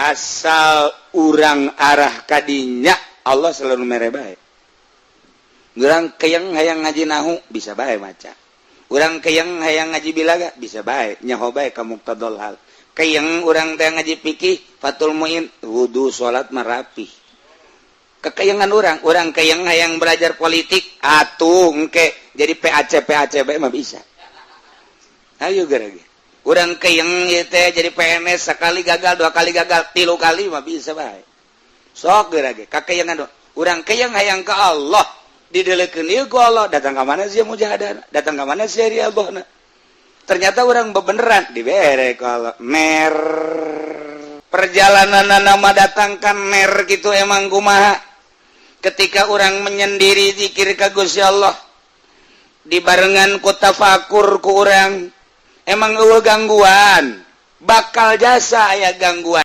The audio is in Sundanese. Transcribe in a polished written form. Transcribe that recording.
asal urang arah kadinya Allah selalu mere bae. Urang keuyang hayang ngaji nahu bisa bae maca. Urang keuyang hayang ngaji bilaga bisa bae nyaho bae ka muqtadal hal. Keuyang urang teh ngaji fikih fatul muin wudu salat marapi. Kekeyangan urang keuyang hayang belajar politik atuh engke jadi PAC mah bisa. Ayo gerage. Urang keuyang ieu teh jadi PNS sekali gagal, dua kali gagal, 3 kali mah bisa bae. Sok gerage kakeyangan urang keuyang hayang ka Allah didelekeun ieu ku Allah datang ka mana sia mujahadah, datang ka mana sia riyadhna. Ternyata urang bebeneran dibere ku Allah. Mer perjalanan nama datangkan mer gitu emang kumaha. Ketika orang menyendiri zikir ka Gusti Allah dibarengan ku tafakur ku urang emang eueuh gangguan bakal jasa aya gangguan